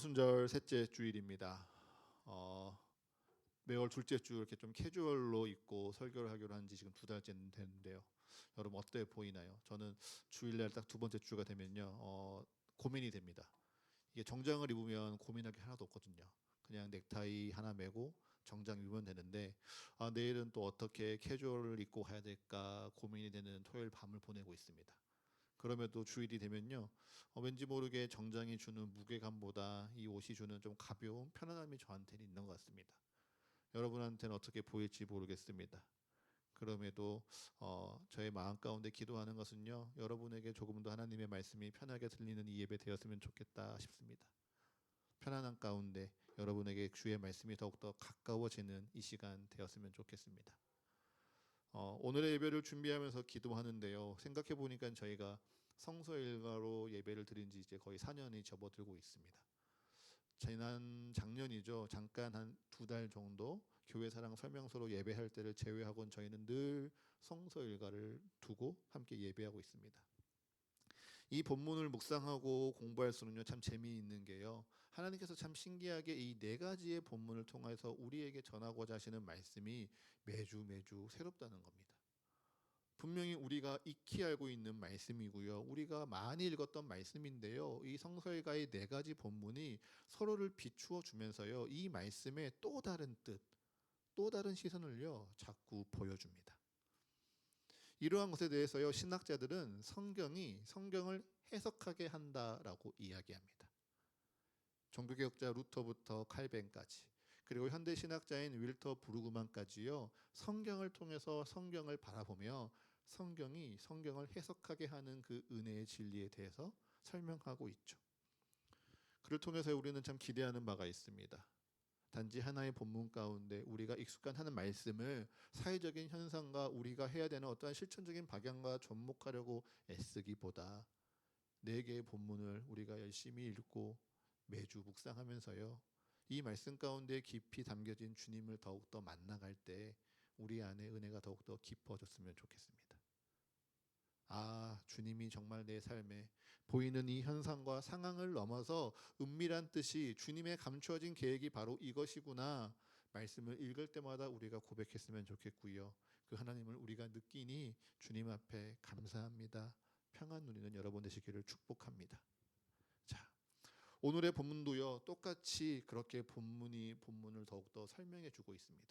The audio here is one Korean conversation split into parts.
순절 셋째 주일입니다. 매월 둘째 주 이렇게 좀 캐주얼로 입고 설교를 하기로 한 지 지금 2달째 됐는데요. 여러분 어때 보이나요? 저는 주일날 딱 두 번째 주가 되면요, 고민이 됩니다. 이게 정장을 입으면 고민할 게 하나도 없거든요. 그냥 넥타이 하나 매고 정장 입으면 되는데, 내일은 또 어떻게 캐주얼을 입고 가야 될까 고민이 되는 토요일 밤을 보내고 있습니다. 그럼에도 주일이 되면요, 왠지 모르게 정장이 주는 무게감보다 이 옷이 주는 좀 가벼운 편안함이 저한테는 있는 것 같습니다. 여러분한테는 어떻게 보일지 모르겠습니다. 그럼에도 저의 마음 가운데 기도하는 것은요, 여러분에게 조금 더 하나님의 말씀이 편하게 들리는 이 예배 되었으면 좋겠다 싶습니다. 편안한 가운데 여러분에게 주의 말씀이 더욱더 가까워지는 이 시간 되었으면 좋겠습니다. 오늘의 예배를 준비하면서 기도하는데요, 생각해 보니까 저희가 성서 일가로 예배를 드린 지 이제 거의 4년이 접어들고 있습니다. 지난 작년이죠. 잠깐 한 2달 정도 교회 사랑 설명서로 예배할 때를 제외하고는 저희는 늘 성서 일가를 두고 함께 예배하고 있습니다. 이 본문을 묵상하고 공부할수록요, 참 재미있는 게요, 하나님께서 참 신기하게 이 4가지의 본문을 통해서 우리에게 전하고자 하시는 말씀이 매주 새롭다는 겁니다. 분명히 우리가 익히 알고 있는 말씀이고요, 우리가 많이 읽었던 말씀인데요, 이 성서일가의 4가지 본문이 서로를 비추어 주면서요, 이 말씀의 또 다른 뜻, 또 다른 시선을요 자꾸 보여줍니다. 이러한 것에 대해서요, 신학자들은 성경이 성경을 해석하게 한다라고 이야기합니다. 종교개혁자 루터부터 칼벤까지, 그리고 현대 신학자인 윌터 브루그만까지요, 성경을 통해서 성경을 바라보며 성경이 성경을 해석하게 하는 그 은혜의 진리에 대해서 설명하고 있죠. 그를 통해서 우리는 참 기대하는 바가 있습니다. 단지 하나의 본문 가운데 우리가 익숙한 하는 말씀을 사회적인 현상과 우리가 해야 되는 어떠한 실천적인 방향과 접목하려고 애쓰기보다 4개의 본문을 우리가 열심히 읽고 매주 묵상하면서요, 이 말씀 가운데 깊이 담겨진 주님을 더욱더 만나갈 때 우리 안에 은혜가 더욱더 깊어졌으면 좋겠습니다. 주님이 정말 내 삶에 보이는 이 현상과 상황을 넘어서 은밀한 뜻이, 주님의 감추어진 계획이 바로 이것이구나, 말씀을 읽을 때마다 우리가 고백했으면 좋겠고요, 그 하나님을 우리가 느끼니 주님 앞에 감사합니다, 평안 누리는 여러분 되시기를 축복합니다. 자, 오늘의 본문도요, 똑같이 그렇게 본문을 더욱더 설명해 주고 있습니다.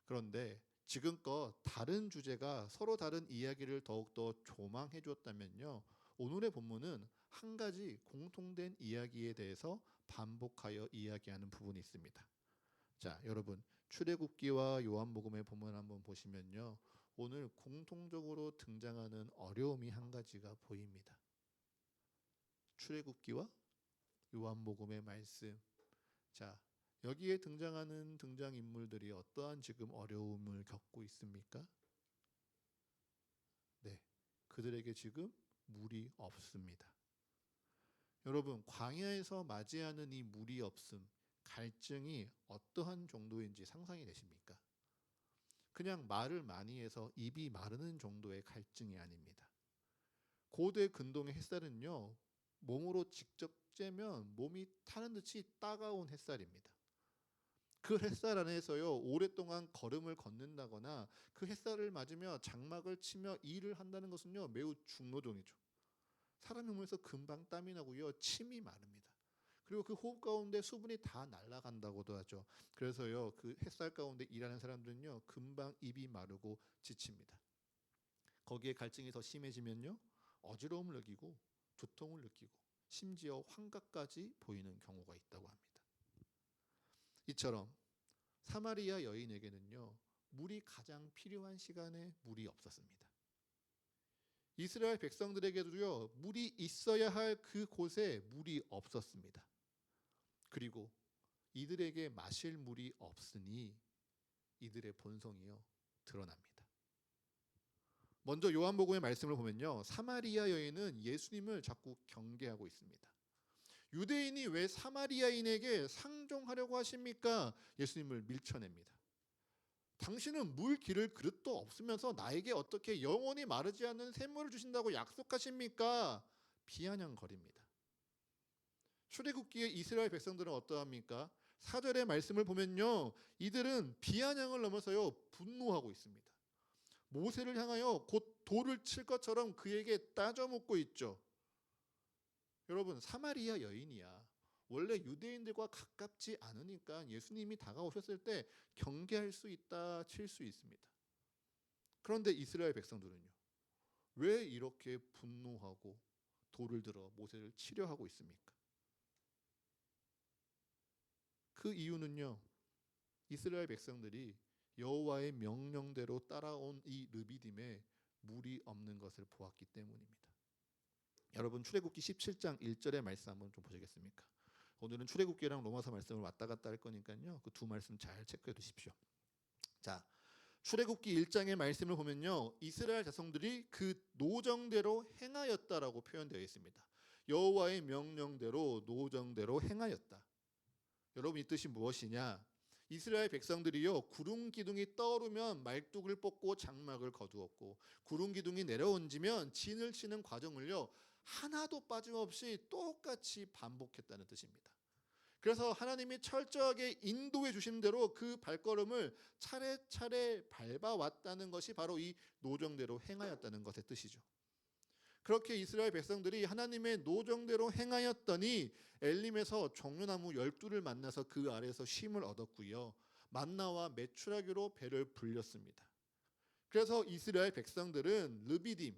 그런데 지금껏 다른 주제가 서로 다른 이야기를 더욱더 조망해 주었다면요, 오늘의 본문은 한 가지 공통된 이야기에 대해서 반복하여 이야기하는 부분이 있습니다. 자, 여러분, 출애굽기와 요한복음의 본문 한번 보시면요, 오늘 공통적으로 등장하는 어려움이 한 가지가 보입니다. 출애굽기와 요한복음의 말씀. 자, 여기에 등장하는 등장인물들이 어떠한 지금 어려움을 겪고 있습니까? 네, 그들에게 지금 물이 없습니다. 여러분, 광야에서 맞이하는 이 물이 없음, 갈증이 어떠한 정도인지 상상이 되십니까? 그냥 말을 많이 해서 입이 마르는 정도의 갈증이 아닙니다. 고대 근동의 햇살은요, 몸으로 직접 쬐면 몸이 타는 듯이 따가운 햇살입니다. 그 햇살 안에서요, 오랫동안 걸음을 걷는다거나 그 햇살을 맞으며 장막을 치며 일을 한다는 것은요, 매우 중노동이죠. 사람의 몸에서 금방 땀이 나고요, 침이 마릅니다. 그리고 그 호흡 가운데 수분이 다 날아간다고도 하죠. 그래서요, 그 햇살 가운데 일하는 사람들은요, 금방 입이 마르고 지칩니다. 거기에 갈증이 더 심해지면요, 어지러움을 느끼고 두통을 느끼고 심지어 환각까지 보이는 경우가 있다고 합니다. 이처럼 사마리아 여인에게는요, 물이 가장 필요한 시간에 물이 없었습니다. 이스라엘 백성들에게도요, 물이 있어야 할 그 곳에 물이 없었습니다. 그리고 이들에게 마실 물이 없으니 이들의 본성이요, 드러납니다. 먼저 요한복음의 말씀을 보면요, 사마리아 여인은 예수님을 자꾸 경계하고 있습니다. 유대인이 왜 사마리아인에게 상종하려고 하십니까? 예수님을 밀쳐냅니다. 당신은 물 기를 그릇도 없으면서 나에게 어떻게 영원히 마르지 않는 샘물을 주신다고 약속하십니까? 비아냥거립니다. 출애굽기의 이스라엘 백성들은 어떠합니까? 4절의 말씀을 보면요, 이들은 비아냥을 넘어서요 분노하고 있습니다. 모세를 향하여 곧 돌을 칠 것처럼 그에게 따져묻고 있죠. 여러분, 사마리아 여인이야. 원래 유대인들과 가깝지 않으니까 예수님이 다가오셨을 때 경계할 수 있다, 칠 수 있습니다. 그런데 이스라엘 백성들은요, 왜 이렇게 분노하고 돌을 들어 모세를 치려 하고 있습니까? 그 이유는요, 이스라엘 백성들이 여호와의 명령대로 따라온 이 르비딤에 물이 없는 것을 보았기 때문입니다. 여러분, 출애굽기 17장 1절의 말씀 한번 좀 보시겠습니까? 오늘은 출애굽기랑 로마서 말씀을 왔다 갔다 할 거니까요, 그 두 말씀 잘 체크해 두십시오. 자, 출애굽기 1장의 말씀을 보면요, 이스라엘 자손들이 그 노정대로 행하였다라고 표현되어 있습니다. 여호와의 명령대로 노정대로 행하였다. 여러분, 이 뜻이 무엇이냐? 이스라엘 백성들이요, 구름 기둥이 떠오르면 말뚝을 뽑고 장막을 거두었고, 구름 기둥이 내려온지면 진을 치는 과정을요 하나도 빠짐없이 똑같이 반복했다는 뜻입니다. 그래서 하나님이 철저하게 인도해 주신 대로 그 발걸음을 차례차례 밟아왔다는 것이 바로 이 노정대로 행하였다는 것의 뜻이죠. 그렇게 이스라엘 백성들이 하나님의 노정대로 행하였더니 엘림에서 종려나무 12를 만나서 그 아래에서 쉼을 얻었고요, 만나와 메추라기로 배를 불렸습니다. 그래서 이스라엘 백성들은 르비딤,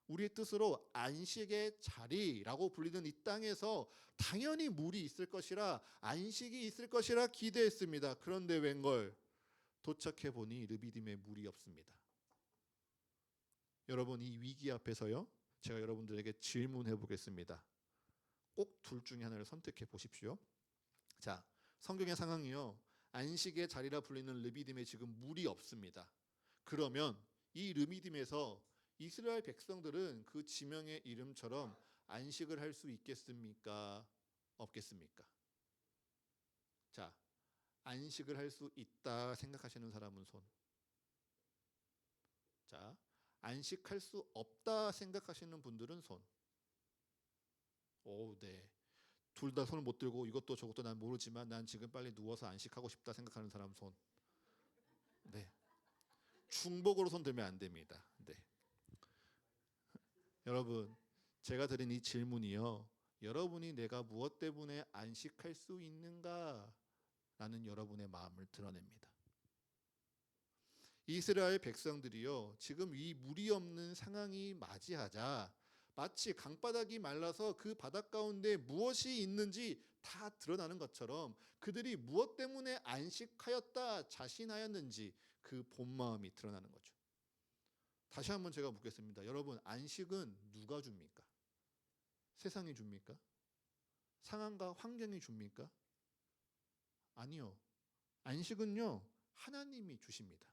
우리의 뜻으로 안식의 자리라고 불리는 이 땅에서 당연히 물이 있을 것이라, 안식이 있을 것이라 기대했습니다. 그런데 웬걸, 도착해 보니 르비딤에 물이 없습니다. 여러분, 이 위기 앞에서요, 제가 여러분들에게 질문해 보겠습니다. 꼭 둘 중에 하나를 선택해 보십시오. 자, 성경의 상황이요, 안식의 자리라 불리는 르비딤에 지금 물이 없습니다. 그러면 이 르비딤에서 이스라엘 백성들은 그 지명의 이름처럼 안식을 할 수 있겠습니까? 없겠습니까? 자, 안식을 할 수 있다 생각하시는 사람은 손. 자, 안식할 수 없다 생각하시는 분들은 손. 오, 네. 둘 다 손을 못 들고 이것도 저것도 난 모르지만 난 지금 빨리 누워서 안식하고 싶다 생각하는 사람 손. 네. 중복으로 손 들면 안 됩니다. 네. 여러분, 제가 드린 이 질문이요, 여러분이 내가 무엇 때문에 안식할 수 있는가? 라는 여러분의 마음을 드러냅니다. 이스라엘 백성들이요, 지금 이 물이 없는 상황이 맞이하자 마치 강바닥이 말라서 그 바닥 가운데 무엇이 있는지 다 드러나는 것처럼 그들이 무엇 때문에 안식하였다 자신하였는지 그 본마음이 드러나는 거죠. 다시 한번 제가 묻겠습니다. 여러분, 안식은 누가 줍니까? 세상이 줍니까? 상황과 환경이 줍니까? 아니요. 안식은요, 하나님이 주십니다.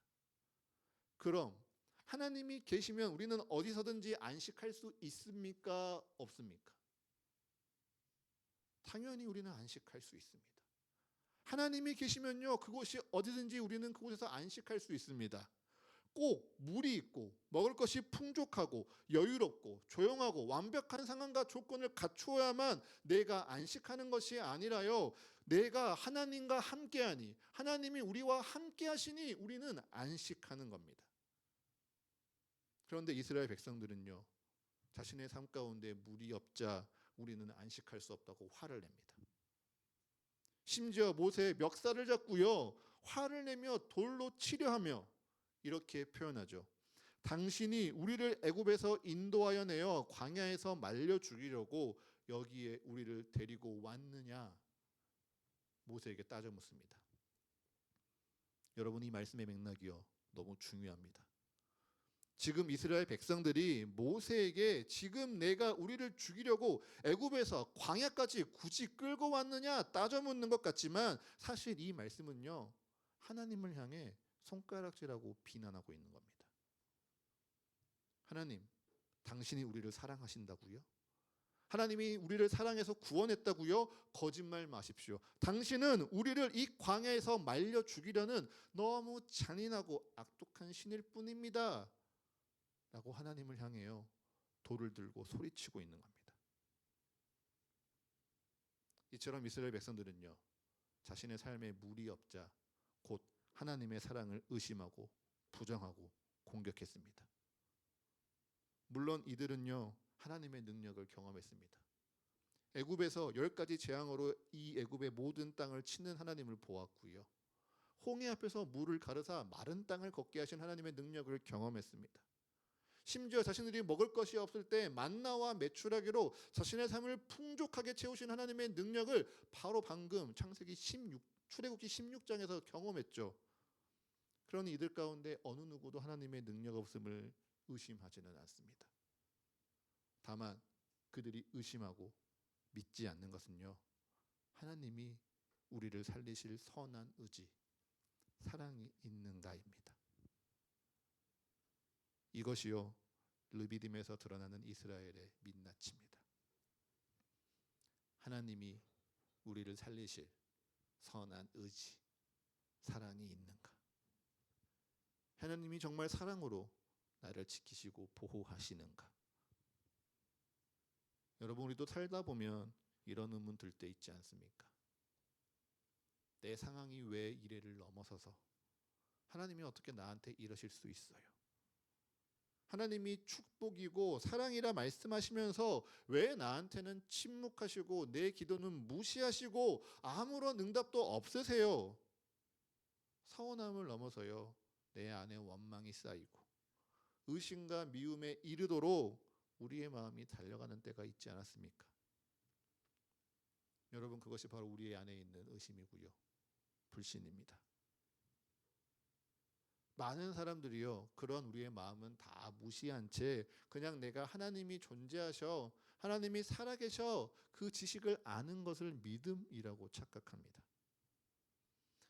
그럼 하나님이 계시면 우리는 어디서든지 안식할 수 있습니까? 없습니까? 당연히 우리는 안식할 수 있습니다. 하나님이 계시면요, 그곳이 어디든지 우리는 그곳에서 안식할 수 있습니다. 꼭 물이 있고 먹을 것이 풍족하고 여유롭고 조용하고 완벽한 상황과 조건을 갖추어야만 내가 안식하는 것이 아니라요, 내가 하나님과 함께하니, 하나님이 우리와 함께하시니 우리는 안식하는 겁니다. 그런데 이스라엘 백성들은요, 자신의 삶 가운데 물이 없자 우리는 안식할 수 없다고 화를 냅니다. 심지어 모세의 멱살을 잡고요, 화를 내며 돌로 치려하며 이렇게 표현하죠. 당신이 우리를 애굽에서 인도하여 내어 광야에서 말려 죽이려고 여기에 우리를 데리고 왔느냐? 모세에게 따져 묻습니다. 여러분, 이 말씀의 맥락이요, 너무 중요합니다. 지금 이스라엘 백성들이 모세에게 지금 내가 우리를 죽이려고 애굽에서 광야까지 굳이 끌고 왔느냐 따져 묻는 것 같지만, 사실 이 말씀은요, 하나님을 향해 손가락질하고 비난하고 있는 겁니다. 하나님, 당신이 우리를 사랑하신다고요? 하나님이 우리를 사랑해서 구원했다고요? 거짓말 마십시오. 당신은 우리를 이 광야에서 말려 죽이려는 너무 잔인하고 악독한 신일 뿐입니다. 라고 하나님을 향해요, 돌을 들고 소리치고 있는 겁니다. 이처럼 이스라엘 백성들은요, 자신의 삶에 물이 없자 곧 하나님의 사랑을 의심하고 부정하고 공격했습니다. 물론 이들은요, 하나님의 능력을 경험했습니다. 애굽에서 10가지 재앙으로 이 애굽의 모든 땅을 치는 하나님을 보았고요. 홍해 앞에서 물을 가르사 마른 땅을 걷게 하신 하나님의 능력을 경험했습니다. 심지어 자신들이 먹을 것이 없을 때 만나와 메추라기로 자신의 삶을 풍족하게 채우신 하나님의 능력을 바로 방금 출애굽기 16장에서 경험했죠. 그러니 이들 가운데 어느 누구도 하나님의 능력 없음을 의심하지는 않습니다. 다만 그들이 의심하고 믿지 않는 것은요, 하나님이 우리를 살리실 선한 의지, 사랑이 있는가입니다. 이것이요, 르비딤에서 드러나는 이스라엘의 민낯입니다. 하나님이 우리를 살리실 선한 의지, 사랑이 있는가? 하나님이 정말 사랑으로 나를 지키시고 보호하시는가? 여러분, 우리도 살다 보면 이런 의문 들 때 있지 않습니까? 내 상황이 왜 이래를 넘어서서 하나님이 어떻게 나한테 이러실 수 있어요? 하나님이 축복이고 사랑이라 말씀하시면서 왜 나한테는 침묵하시고 내 기도는 무시하시고 아무런 응답도 없으세요? 서운함을 넘어서요, 내 안에 원망이 쌓이고 의심과 미움에 이르도록 우리의 마음이 달려가는 때가 있지 않았습니까? 여러분, 그것이 바로 우리 안에 있는 의심이고요, 불신입니다. 많은 사람들이요, 그런 우리의 마음은 다 무시한 채 그냥 내가 하나님이 존재하셔, 하나님이 살아계셔, 그 지식을 아는 것을 믿음이라고 착각합니다.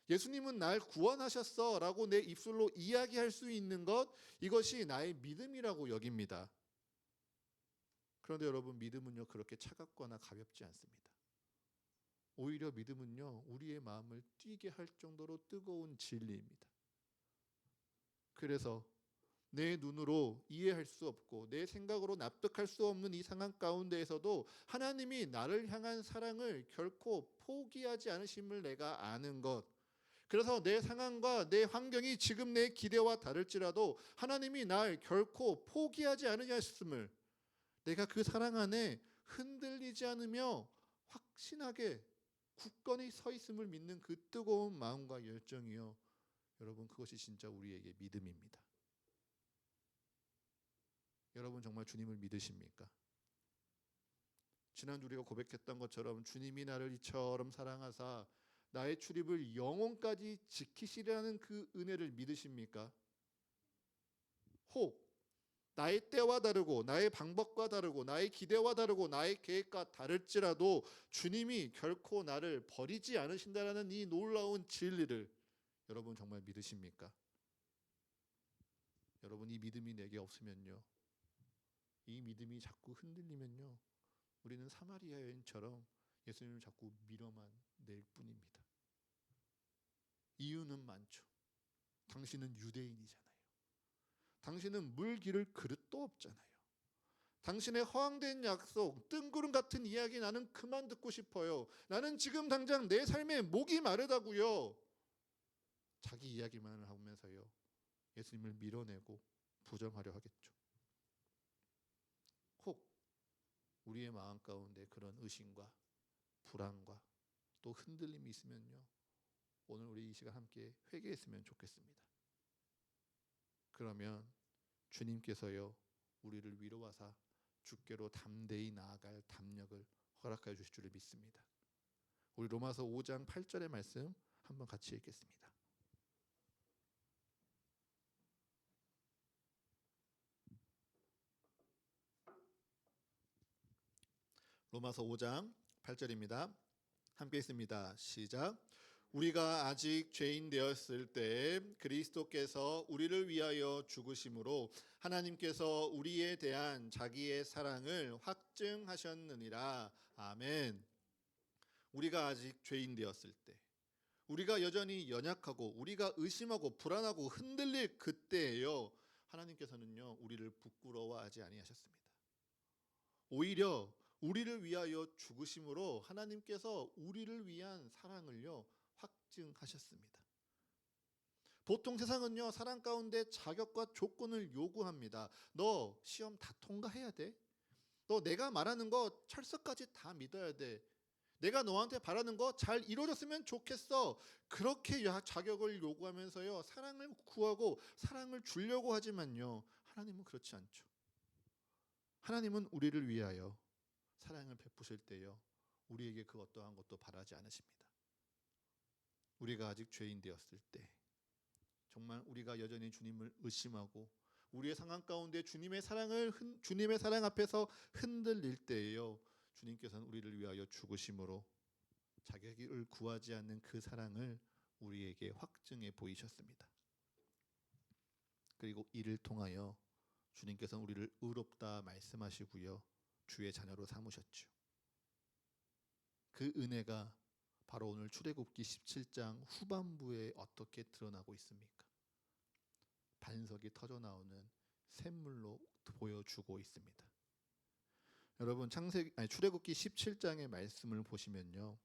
예수님은 날 구원하셨어 라고 내 입술로 이야기할 수 있는 것, 이것이 나의 믿음이라고 여깁니다. 그런데 여러분, 믿음은요, 그렇게 차갑거나 가볍지 않습니다. 오히려 믿음은요, 우리의 마음을 뛰게 할 정도로 뜨거운 진리입니다. 그래서 내 눈으로 이해할 수 없고 내 생각으로 납득할 수 없는 이 상황 가운데에서도 하나님이 나를 향한 사랑을 결코 포기하지 않으심을 내가 아는 것, 그래서 내 상황과 내 환경이 지금 내 기대와 다를지라도 하나님이 날 결코 포기하지 않으셨음을, 내가 그 사랑 안에 흔들리지 않으며 확신하게 굳건히 서 있음을 믿는 그 뜨거운 마음과 열정이요, 여러분, 그것이 진짜 우리에게 믿음입니다. 여러분, 정말 주님을 믿으십니까? 지난주 우리가 고백했던 것처럼 주님이 나를 이처럼 사랑하사 나의 출입을 영원까지 지키시라는 그 은혜를 믿으십니까? 혹 나의 때와 다르고 나의 방법과 다르고 나의 기대와 다르고 나의 계획과 다를지라도 주님이 결코 나를 버리지 않으신다라는 이 놀라운 진리를 여러분 정말 믿으십니까? 여러분, 이 믿음이 내게 없으면요, 이 믿음이 자꾸 흔들리면요, 우리는 사마리아 여인처럼 예수님을 자꾸 밀어만 낼 뿐입니다. 이유는 많죠. 당신은 유대인이잖아요. 당신은 물 기를 그릇도 없잖아요. 당신의 허황된 약속, 뜬구름 같은 이야기 나는 그만 듣고 싶어요. 나는 지금 당장 내 삶에 목이 마르다고요. 자기 이야기만 하면서요, 예수님을 밀어내고 부정하려 하겠죠. 혹 우리의 마음 가운데 그런 의심과 불안과 또 흔들림이 있으면요, 오늘 우리 이 시간 함께 회개했으면 좋겠습니다. 그러면 주님께서요, 우리를 위로하사 주께로 담대히 나아갈 담력을 허락해 주실 줄을 믿습니다. 우리 로마서 5장 8절의 말씀 한번 같이 읽겠습니다. 로마서 5장 8절입니다. 함께 있습니다. 시작. 우리가 아직 죄인 되었을 때 그리스도께서 우리를 위하여 죽으심으로 하나님께서 우리에 대한 자기의 사랑을 확증하셨느니라. 아멘. 우리가 아직 죄인 되었을 때, 우리가 여전히 연약하고 우리가 의심하고 불안하고 흔들릴 그때에요, 하나님께서는요, 우리를 부끄러워하지 아니하셨습니다. 오히려 우리를 위하여 죽으심으로 하나님께서 우리를 위한 사랑을요 확증하셨습니다. 보통 세상은요 사랑 가운데 자격과 조건을 요구합니다. 너 시험 다 통과해야 돼. 너 내가 말하는 거 철석까지 다 믿어야 돼. 내가 너한테 바라는 거 잘 이루어졌으면 좋겠어. 그렇게 자격을 요구하면서요 사랑을 구하고 사랑을 주려고 하지만요 하나님은 그렇지 않죠. 하나님은 우리를 위하여 사랑을 베푸실 때요 우리에게 그 어떠한 것도 바라지 않으십니다. 우리가 아직 죄인 되었을 때, 정말 우리가 여전히 주님을 의심하고 우리의 상황 가운데 주님의 사랑 앞에서 흔들릴 때에요 주님께서는 우리를 위하여 죽으심으로 자격을 구하지 않는 그 사랑을 우리에게 확증해 보이셨습니다. 그리고 이를 통하여 주님께서는 우리를 의롭다 말씀하시고요 주의 자녀로 삼으셨죠. 그 은혜가 바로 오늘 출애굽기 17장 후반부에 어떻게 드러나고 있습니까? 반석이 터져 나오는 샘물로 보여주고 있습니다. 여러분 출애굽기 17장의 말씀을 보시면요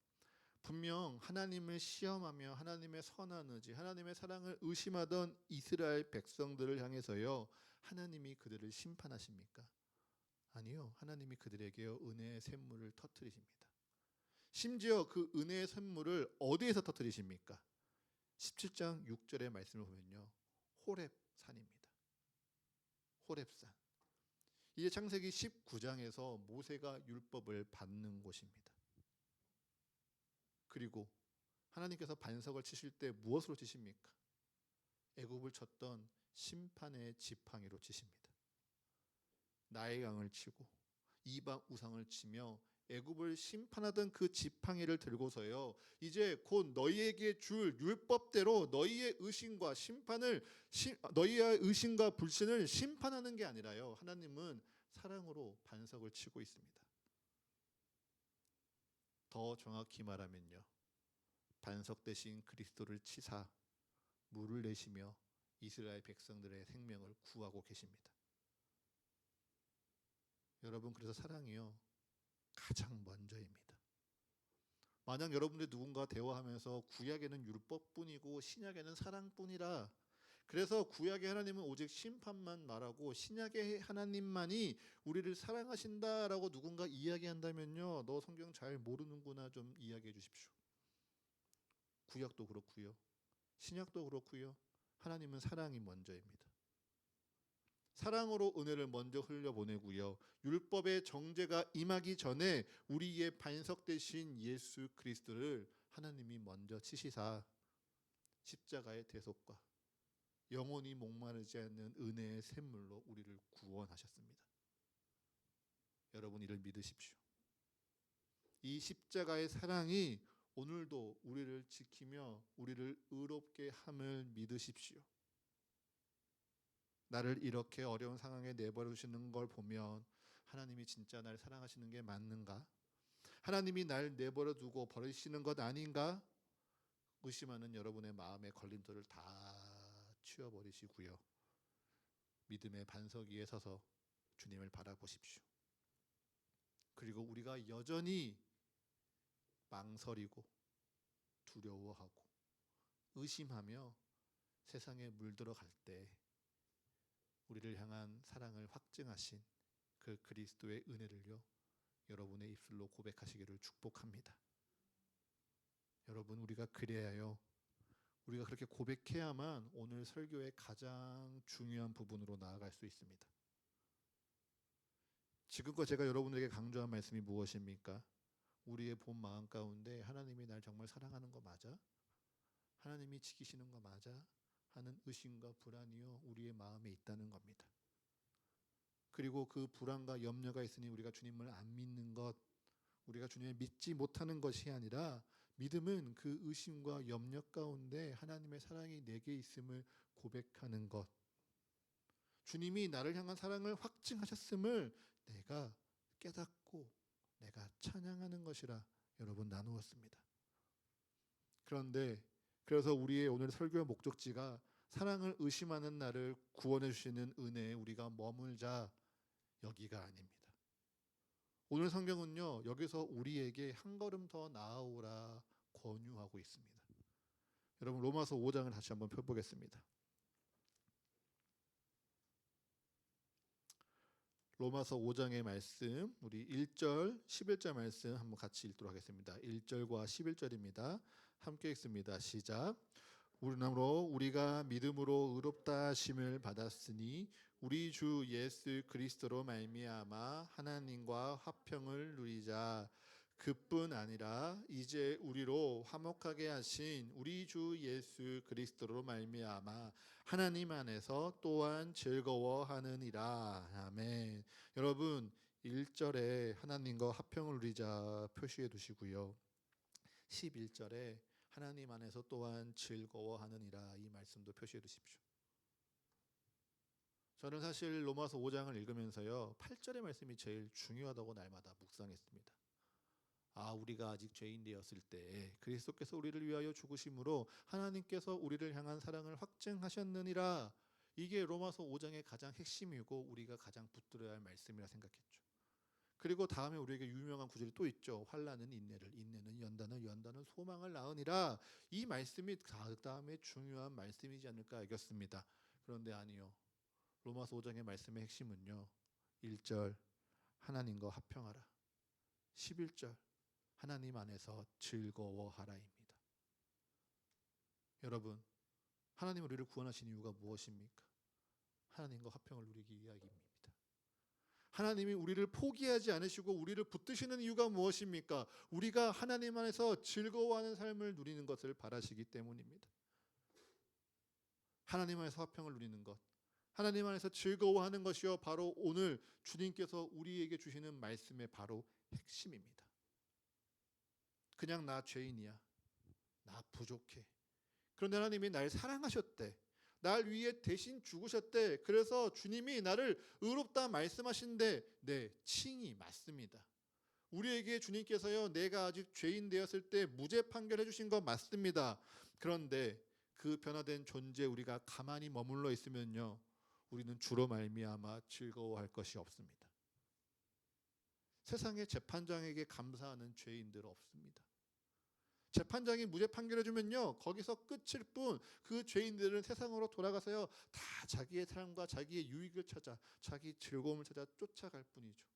분명 하나님을 시험하며 하나님의 선한 의지, 하나님의 사랑을 의심하던 이스라엘 백성들을 향해서요 하나님이 그들을 심판하십니까? 아니요. 하나님이 그들에게요 은혜의 샘물을 터뜨리십니다. 심지어 그 은혜의 샘물을 어디에서 터뜨리십니까? 17장 6절의 말씀을 보면요 호렙산입니다. 호렙산. 이제 창세기 19장에서 모세가 율법을 받는 곳입니다. 그리고 하나님께서 반석을 치실 때 무엇으로 치십니까? 애굽을 쳤던 심판의 지팡이로 치십니다. 나일강을 치고 이방 우상을 치며 애굽을 심판하던 그 지팡이를 들고서요 이제 곧 너희에게 줄 율법대로 너희의 의심과 너희의 의심과 불신을 심판하는 게 아니라요 하나님은 사랑으로 반석을 치고 있습니다. 더 정확히 말하면요 반석 대신 그리스도를 치사 물을 내시며 이스라엘 백성들의 생명을 구하고 계십니다. 여러분 그래서 사랑이요 가장 먼저입니다. 만약 여러분들이 누군가 대화하면서 구약에는 율법뿐이고 신약에는 사랑뿐이라 그래서 구약의 하나님은 오직 심판만 말하고 신약의 하나님만이 우리를 사랑하신다라고 누군가 이야기한다면요 너 성경 잘 모르는구나 좀 이야기해 주십시오. 구약도 그렇고요 신약도 그렇고요 하나님은 사랑이 먼저입니다. 사랑으로 은혜를 먼저 흘려보내고요 율법의 정죄가 임하기 전에 우리의 반석 되신 예수 그리스도를 하나님이 먼저 치시사 십자가의 대속과 영원히 목마르지 않는 은혜의 샘물로 우리를 구원하셨습니다. 여러분 이를 믿으십시오. 이 십자가의 사랑이 오늘도 우리를 지키며 우리를 의롭게 함을 믿으십시오. 나를 이렇게 어려운 상황에 내버려 두시는 걸 보면 하나님이 진짜 나를 사랑하시는 게 맞는가? 하나님이 날 내버려 두고 버리시는 것 아닌가? 의심하는 여러분의 마음의 걸림돌을 다 치워버리시고요 믿음의 반석 위에 서서 주님을 바라보십시오. 그리고 우리가 여전히 망설이고 두려워하고 의심하며 세상에 물들어갈 때 우리를 향한 사랑을 확증하신 그 그리스도의 은혜를요 여러분의 입술로 고백하시기를 축복합니다. 여러분 우리가 그래야요 우리가 그렇게 고백해야만 오늘 설교의 가장 중요한 부분으로 나아갈 수 있습니다. 지금껏 제가 여러분에게 강조한 말씀이 무엇입니까? 우리의 본 마음 가운데 하나님이 날 정말 사랑하는 거 맞아? 하나님이 지키시는 거 맞아? 하는 의심과 불안이요 우리의 마음에 있다는 겁니다. 그리고 그 불안과 염려가 있으니 우리가 주님을 안 믿는 것, 우리가 주님을 믿지 못하는 것이 아니라 믿음은 그 의심과 염려 가운데 하나님의 사랑이 내게 있음을 고백하는 것, 주님이 나를 향한 사랑을 확증하셨음을 내가 깨닫고 내가 찬양하는 것이라 여러분 나누었습니다. 그래서 우리의 오늘 설교의 목적지가 사랑을 의심하는 나를 구원해 주시는 은혜에 우리가 머물자 여기가 아닙니다. 오늘 성경은요, 여기서 우리에게 한 걸음 더 나아오라 권유하고 있습니다. 여러분, 로마서 5장을 다시 한번 펴보겠습니다. 로마서 5장의 말씀, 우리 1절, 11절 말씀 한번 같이 읽도록 하겠습니다. 1절과 11절입니다. 함께 읽습니다. 시작. 우리나로 우리가 믿음으로 의롭다 하심을 받았으니 우리 주 예수 그리스도로 말미암아 하나님과 화평을 누리자. 그뿐 아니라 이제 우리로 화목하게 하신 우리 주 예수 그리스도로 말미암아 하나님 안에서 또한 즐거워하느니라. 아멘. 여러분, 1절에 하나님과 화평을 누리자 표시해 두시고요. 11절에 하나님 안에서 또한 즐거워하느니라, 이 말씀도 표시해 두십시오. 저는 사실 로마서 5장을 읽으면서요, 8절의 말씀이 제일 중요하다고 날마다 묵상했습니다. 우리가 아직 죄인 되었을 때 그리스도께서 우리를 위하여 죽으심으로 하나님께서 우리를 향한 사랑을 확증하셨느니라. 이게 로마서 5장의 가장 핵심이고 우리가 가장 붙들어야 할 말씀이라 생각했죠. 그리고 다음에 우리에게 유명한 구절이 또 있죠. 환난은 인내를, 인내는 연단을, 연단은 소망을 낳으니라. 이 말씀이 다음에 중요한 말씀이지 않을까 알겠습니다. 그런데 아니요. 로마서 5장의 말씀의 핵심은요, 1절 하나님과 화평하라, 11절 하나님 안에서 즐거워하라입니다. 여러분, 하나님 우리를 구원하신 이유가 무엇입니까? 하나님과 화평을 누리기 위함입니다. 하나님이 우리를 포기하지 않으시고 우리를 붙드시는 이유가 무엇입니까? 우리가 하나님 안에서 즐거워하는 삶을 누리는 것을 바라시기 때문입니다. 하나님 안에서 화평을 누리는 것, 하나님 안에서 즐거워하는 것이요, 바로 오늘 주님께서 우리에게 주시는 말씀의 바로 핵심입니다. 그냥 나 죄인이야, 나 부족해. 그런데 하나님이 날 사랑하셨대, 날 위해 대신 죽으셨대. 그래서 주님이 나를 의롭다 말씀하신데, 네, 칭이 맞습니다. 우리에게 주님께서요, 내가 아직 죄인 되었을 때 무죄 판결해 주신 거 맞습니다. 그런데 그 변화된 존재 우리가 가만히 머물러 있으면요, 우리는 주로 말미암아 즐거워할 것이 없습니다. 세상의 재판장에게 감사하는 죄인들 없습니다. 재판장이 무죄 판결해주면요, 거기서 끝일 뿐, 그 죄인들은 세상으로 돌아가서요, 다 자기의 삶과 자기의 유익을 찾아, 자기 즐거움을 찾아 쫓아갈 뿐이죠.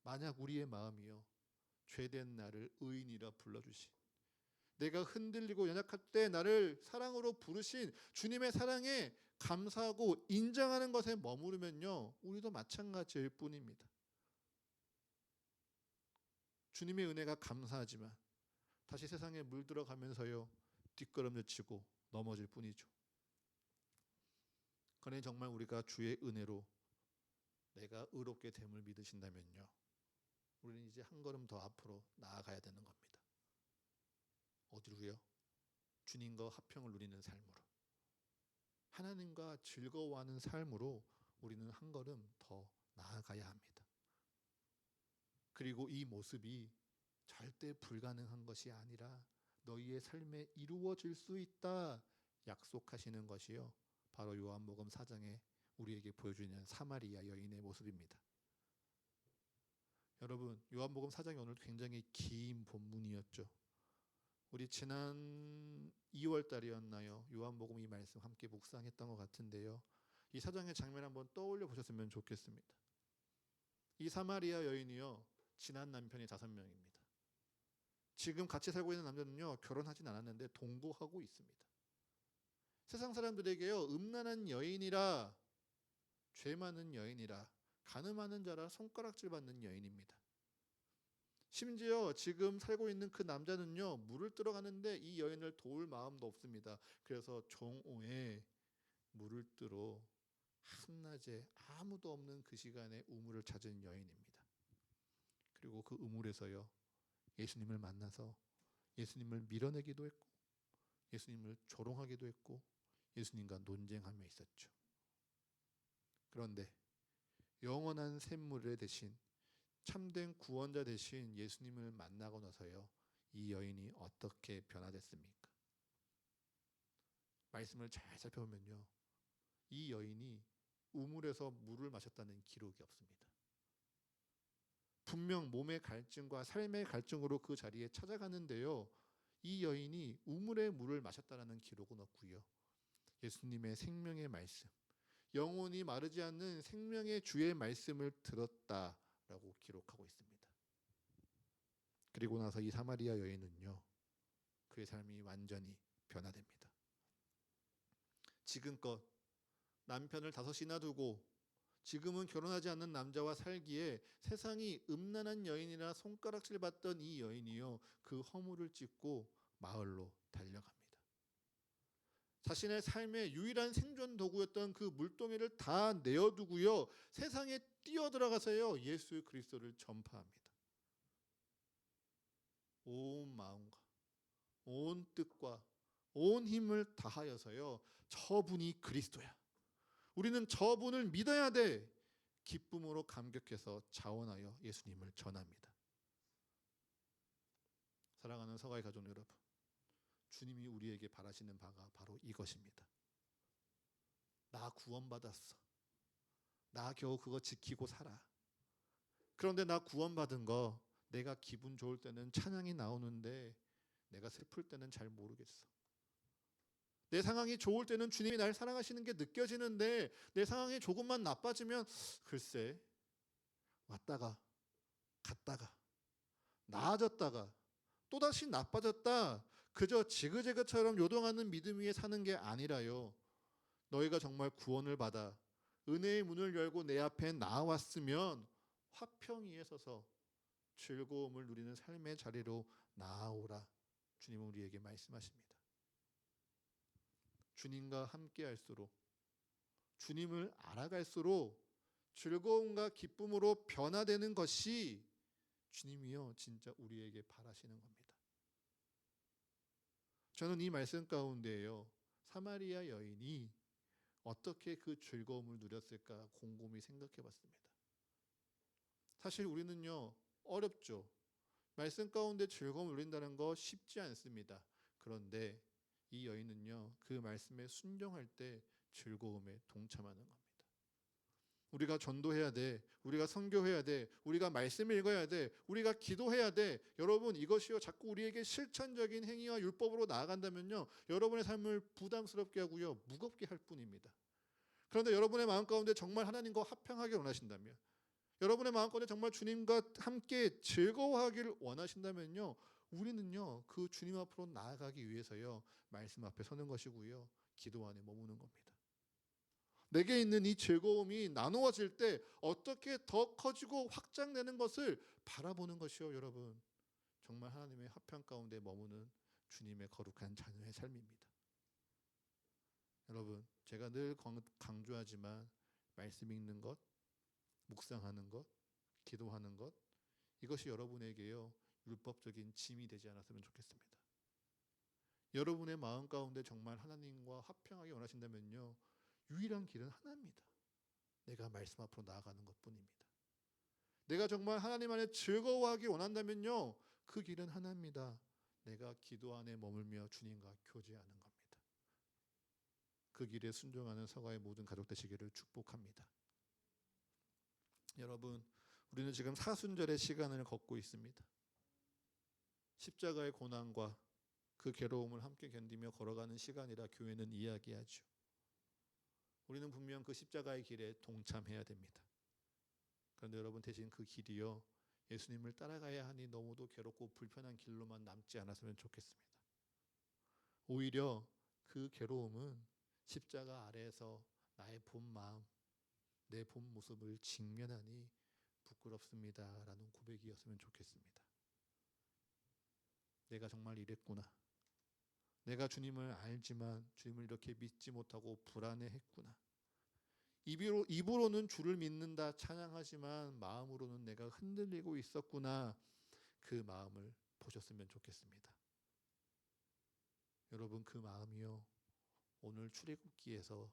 만약 우리의 마음이요, 죄된 나를 의인이라 불러주신, 내가 흔들리고 연약할 때 나를 사랑으로 부르신 주님의 사랑에 감사하고 인정하는 것에 머무르면요, 우리도 마찬가지일 뿐입니다. 주님의 은혜가 감사하지만 다시 세상에 물들어가면서요, 뒷걸음질 치고 넘어질 뿐이죠. 그러니 정말 우리가 주의 은혜로 내가 의롭게 됨을 믿으신다면요, 우리는 이제 한 걸음 더 앞으로 나아가야 되는 겁니다. 어디로요? 주님과 화평을 누리는 삶으로, 하나님과 즐거워하는 삶으로 우리는 한 걸음 더 나아가야 합니다. 그리고 이 모습이 절대 불가능한 것이 아니라 너희의 삶에 이루어질 수 있다 약속하시는 것이요, 바로 요한복음 4장에 우리에게 보여주는 사마리아 여인의 모습입니다. 여러분, 요한복음 4장이 오늘 굉장히 긴 본문이었죠. 우리 지난 2월 달이었나요? 요한복음 이 말씀 함께 묵상했던 것 같은데요, 이 4장의 장면 한번 떠올려 보셨으면 좋겠습니다. 이 사마리아 여인이요, 지난 남편이 5명입니다. 지금 같이 살고 있는 남자는요, 결혼하진 않았는데 동거하고 있습니다. 세상 사람들에게요, 음란한 여인이라, 죄 많은 여인이라, 간음하는 자라 손가락질 받는 여인입니다. 심지어 지금 살고 있는 그 남자는요, 물을 뜨러 가는데 이 여인을 도울 마음도 없습니다. 그래서 정오에 물을 뜨러 한낮에 아무도 없는 그 시간에 우물을 찾은 여인입니다. 그리고 그 우물에서요, 예수님을 만나서 예수님을 밀어내기도 했고 예수님을 조롱하기도 했고 예수님과 논쟁하며 있었죠. 그런데 영원한 샘물의 대신 참된 구원자 대신 예수님을 만나고 나서요, 이 여인이 어떻게 변화됐습니까? 말씀을 잘 살펴보면요, 이 여인이 우물에서 물을 마셨다는 기록이 없습니다. 분명 몸의 갈증과 삶의 갈증으로 그 자리에 찾아가는데요. 이 여인이 우물의 물을 마셨다라는 기록은 없고요. 예수님의 생명의 말씀, 영혼이 마르지 않는 생명의 주의 말씀을 들었다라고 기록하고 있습니다. 그리고 나서 이 사마리아 여인은요, 그의 삶이 완전히 변화됩니다. 지금껏 남편을 5이나 두고 지금은 결혼하지 않는 남자와 살기에 세상이 음란한 여인이라 손가락질 받던 이 여인이요, 그 허물을 찢고 마을로 달려갑니다. 자신의 삶의 유일한 생존 도구였던 그 물동이를 다 내어두고요, 세상에 뛰어들어가서요, 예수 그리스도를 전파합니다. 온 마음과 온 뜻과 온 힘을 다하여서요, 저분이 그리스도야, 우리는 저분을 믿어야 돼, 기쁨으로 감격해서 자원하여 예수님을 전합니다. 사랑하는 서가의 가족 여러분, 주님이 우리에게 바라시는 바가 바로 이것입니다. 나 구원받았어. 나 겨우 그거 지키고 살아. 그런데 나 구원받은 거, 내가 기분 좋을 때는 찬양이 나오는데 내가 슬플 때는 잘 모르겠어. 내 상황이 좋을 때는 주님이 날 사랑하시는 게 느껴지는데 내 상황이 조금만 나빠지면 글쎄, 왔다가 갔다가 나아졌다가 또다시 나빠졌다, 그저 지그재그처럼 요동하는 믿음 위에 사는 게 아니라요, 너희가 정말 구원을 받아 은혜의 문을 열고 내 앞에 나아왔으면 화평 위에 서서 즐거움을 누리는 삶의 자리로 나아오라, 주님은 우리에게 말씀하십니다. 주님과 함께 할수록, 주님을 알아갈수록 즐거움과 기쁨으로 변화되는 것이 주님이요 진짜 우리에게 바라시는 겁니다. 저는 이 말씀 가운데에요, 사마리아 여인이 어떻게 그 즐거움을 누렸을까 곰곰이 생각해 봤습니다. 사실 우리는요, 어렵죠. 말씀 가운데 즐거움을 누린다는 거 쉽지 않습니다. 그런데 이 여인은요, 그 말씀에 순종할 때 즐거움에 동참하는 겁니다. 우리가 전도해야 돼, 우리가 선교해야 돼, 우리가 말씀을 읽어야 돼, 우리가 기도해야 돼. 여러분, 이것이요 자꾸 우리에게 실천적인 행위와 율법으로 나아간다면요, 여러분의 삶을 부담스럽게 하고요, 무겁게 할 뿐입니다. 그런데 여러분의 마음 가운데 정말 하나님과 화평하길 원하신다면, 여러분의 마음 가운데 정말 주님과 함께 즐거워하기를 원하신다면요, 우리는요 그 주님 앞으로 나아가기 위해서요, 말씀 앞에 서는 것이고요, 기도 안에 머무는 겁니다. 내게 있는 이 즐거움이 나누어질 때 어떻게 더 커지고 확장되는 것을 바라보는 것이요, 여러분, 정말 하나님의 화평 가운데 머무는 주님의 거룩한 자녀의 삶입니다. 여러분, 제가 늘 강조하지만 말씀 읽는 것, 묵상하는 것, 기도하는 것, 이것이 여러분에게요 율법적인 짐이 되지 않았으면 좋겠습니다. 여러분의 마음 가운데 정말 하나님과 화평하게 원하신다면요, 유일한 길은 하나입니다. 내가 말씀 앞으로 나아가는 것뿐입니다. 내가 정말 하나님 안에 즐거워하기 원한다면요, 그 길은 하나입니다. 내가 기도 안에 머물며 주님과 교제하는 겁니다. 그 길에 순종하는 서가의 모든 가족 되시기를 축복합니다. 여러분, 우리는 지금 사순절의 시간을 걷고 있습니다. 십자가의 고난과 그 괴로움을 함께 견디며 걸어가는 시간이라 교회는 이야기하죠. 우리는 분명 그 십자가의 길에 동참해야 됩니다. 그런데 여러분, 대신 그 길이요, 예수님을 따라가야 하니 너무도 괴롭고 불편한 길로만 남지 않았으면 좋겠습니다. 오히려 그 괴로움은 십자가 아래에서 나의 본 마음, 내 본 모습을 직면하니 부끄럽습니다 라는 고백이었으면 좋겠습니다. 내가 정말 이랬구나. 내가 주님을 알지만 주님을 이렇게 믿지 못하고 불안해했구나. 입으로는 주를 믿는다 찬양하지만 마음으로는 내가 흔들리고 있었구나. 그 마음을 보셨으면 좋겠습니다. 여러분, 그 마음이요, 오늘 출애굽기에서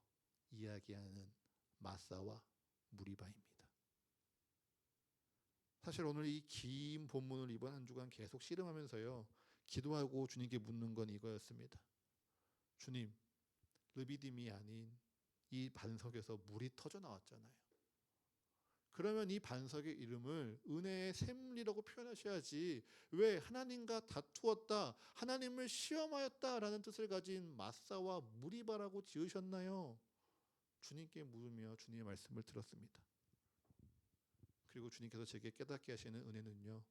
이야기하는 마사와 무리바입니다. 사실 오늘 이 긴 본문을 이번 한 주간 계속 씨름하면서요, 기도하고 주님께 묻는 건 이거였습니다. 주님, 르비딤이 아닌 이 반석에서 물이 터져 나왔잖아요. 그러면 이 반석의 이름을 은혜의 샘이라고 표현하셔야지 왜 하나님과 다투었다, 하나님을 시험하였다라는 뜻을 가진 마사와 무리바라고 지으셨나요? 주님께 물으며 주님의 말씀을 들었습니다. 그리고 주님께서 제게 깨닫게 하시는 은혜는요,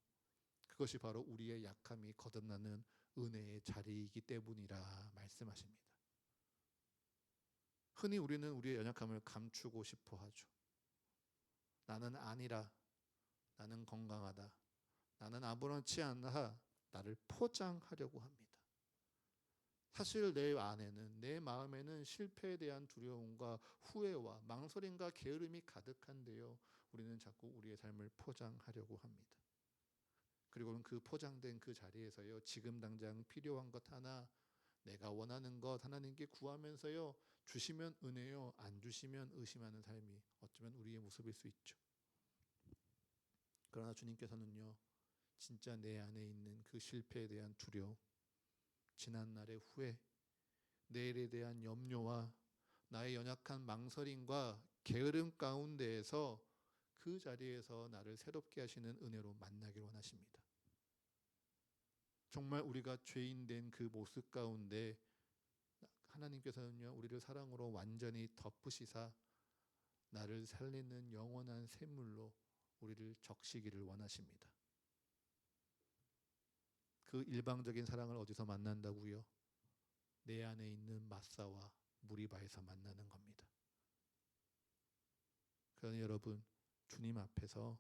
그것이 바로 우리의 약함이 거듭나는 은혜의 자리이기 때문이라 말씀하십니다. 흔히 우리는 우리의 연약함을 감추고 싶어 하죠. 나는 아니라, 나는 건강하다, 나는 아무렇지 않다, 나를 포장하려고 합니다. 사실 내 안에는, 내 마음에는 실패에 대한 두려움과 후회와 망설임과 게으름이 가득한데요, 우리는 자꾸 우리의 삶을 포장하려고 합니다. 그리고는 그 포장된 그 자리에서요, 지금 당장 필요한 것 하나, 내가 원하는 것 하나님께 구하면서요, 주시면 은혜요, 안 주시면 의심하는 삶이 어쩌면 우리의 모습일 수 있죠. 그러나 주님께서는요, 진짜 내 안에 있는 그 실패에 대한 두려움, 지난날의 후회, 내일에 대한 염려와 나의 연약한 망설임과 게으름 가운데에서 그 자리에서 나를 새롭게 하시는 은혜로 만나기를 원하십니다. 정말 우리가 죄인 된 그 모습 가운데 하나님께서는요, 우리를 사랑으로 완전히 덮으시사 나를 살리는 영원한 샘물로 우리를 적시기를 원하십니다. 그 일방적인 사랑을 어디서 만난다고요? 내 안에 있는 마사와 무리바에서 만나는 겁니다. 그러니 여러분, 주님 앞에서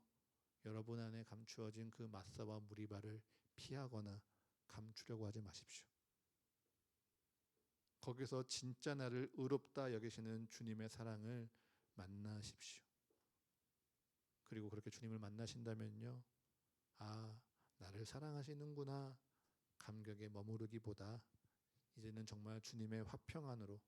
여러분 안에 감추어진 그 마사와 무리바를 피하거나 감추려고 하지 마십시오. 거기서 진짜 나를 의롭다 여기시는 주님의 사랑을 만나십시오. 그리고 그렇게 주님을 만나신다면요, 아, 나를 사랑하시는구나 감격에 머무르기보다 이제는 정말 주님의 화평 안으로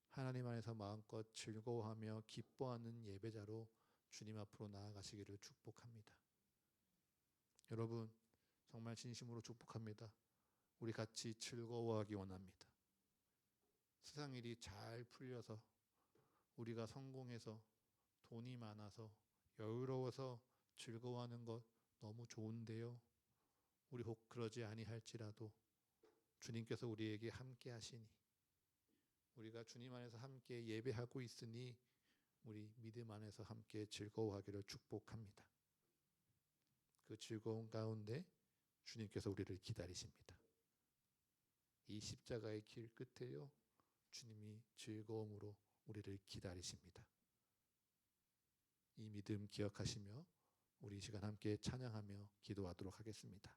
하나님 안에서 마음껏 즐거워하며 기뻐하는 예배자로 주님 앞으로 나아가시기를 축복합니다. 여러분, 정말 진심으로 축복합니다. 우리 같이 즐거워하기 원합니다. 세상 일이 잘 풀려서 우리가 성공해서 돈이 많아서 여유로워서 즐거워하는 것 너무 좋은데요, 우리 혹 그러지 아니할지라도 주님께서 우리에게 함께 하시니, 우리가 주님 안에서 함께 예배하고 있으니 우리 믿음 안에서 함께 즐거워하기를 축복합니다. 그 즐거운 가운데 주님께서 우리를 기다리십니다. 이 십자가의 길 끝에요, 주님이 즐거움으로 우리를 기다리십니다. 이 믿음 기억하시며 우리 이 시간 함께 찬양하며 기도하도록 하겠습니다.